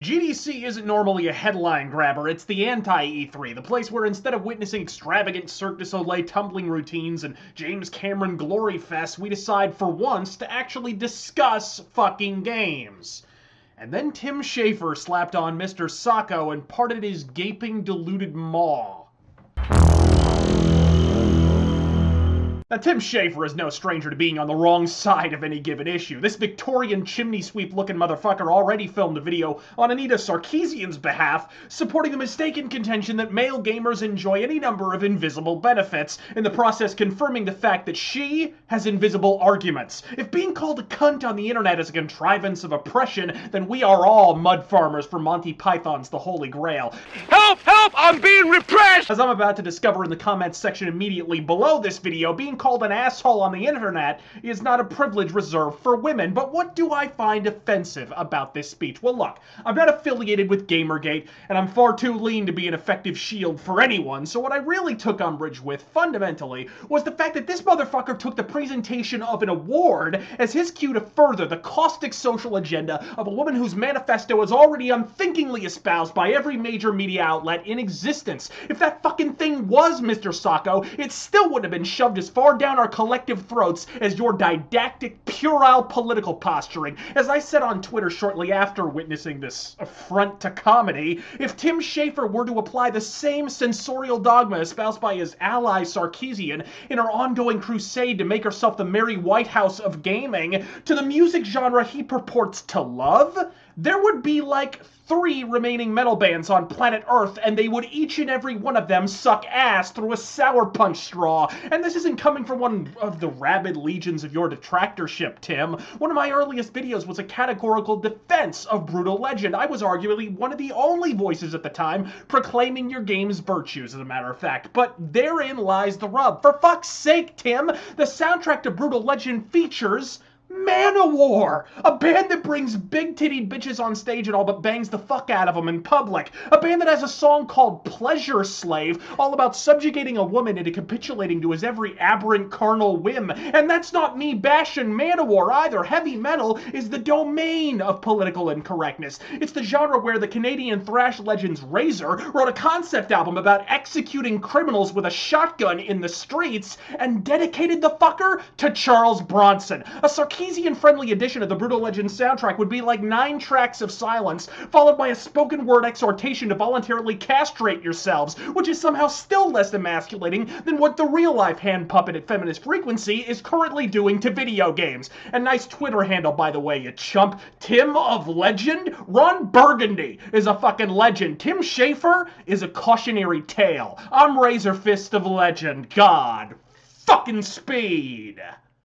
GDC isn't normally a headline grabber, it's the anti-E3, the place where instead of witnessing extravagant Cirque du Soleil tumbling routines and James Cameron glory fests, we decide for once to actually discuss fucking games. And then Tim Schafer slapped on Mr. Sacco and parted his gaping, deluded maw. Now, Tim Schafer is no stranger to being on the wrong side of any given issue. This Victorian chimney-sweep-looking motherfucker already filmed a video on Anita Sarkeesian's behalf, supporting the mistaken contention that male gamers enjoy any number of invisible benefits, in the process confirming the fact that she has invisible arguments. If being called a cunt on the internet is a contrivance of oppression, then we are all mud farmers for Monty Python's The Holy Grail. Help! Help! I'm being repressed! As I'm about to discover in the comments section immediately below this video, being called an asshole on the internet is not a privilege reserved for women. But what do I find offensive about this speech? Well, look, I'm not affiliated with Gamergate, and I'm far too lean to be an effective shield for anyone, so what I really took umbrage with, fundamentally, was the fact that this motherfucker took the presentation of an award as his cue to further the caustic social agenda of a woman whose manifesto is already unthinkingly espoused by every major media outlet in existence. If that fucking thing was Mr. Sacco, it still wouldn't have been shoved as far down our collective throats as your didactic, puerile political posturing. As I said on Twitter shortly after witnessing this affront to comedy, if Tim Schafer were to apply the same censorial dogma espoused by his ally Sarkeesian in her ongoing crusade to make herself the Mary Whitehouse of gaming to the music genre he purports to love, there would be like 3 remaining metal bands on planet Earth, and they would each and every one of them suck ass through a sour punch straw. And this isn't coming from one of the rabid legions of your detractorship, Tim. One of my earliest videos was a categorical defense of Brutal Legend. I was arguably one of the only voices at the time proclaiming your game's virtues, as a matter of fact. But therein lies the rub. For fuck's sake, Tim, the soundtrack to Brutal Legend features Manowar, a band that brings big-tittied bitches on stage and all but bangs the fuck out of them in public. A band that has a song called Pleasure Slave, all about subjugating a woman into capitulating to his every aberrant carnal whim. And that's not me bashing Manowar either. Heavy metal is the domain of political incorrectness. It's the genre where the Canadian thrash legends Razor wrote a concept album about executing criminals with a shotgun in the streets and dedicated the fucker to Charles Bronson. A Sarkeesian-friendly edition of the Brutal Legend soundtrack would be like 9 tracks of silence, followed by a spoken-word exhortation to voluntarily castrate yourselves, which is somehow still less emasculating than what the real-life hand puppet at Feminist Frequency is currently doing to video games. A nice Twitter handle, by the way, you chump. Tim of Legend? Ron Burgundy is a fucking legend. Tim Schafer is a cautionary tale. I'm Razor Fist of Legend. God fucking speed.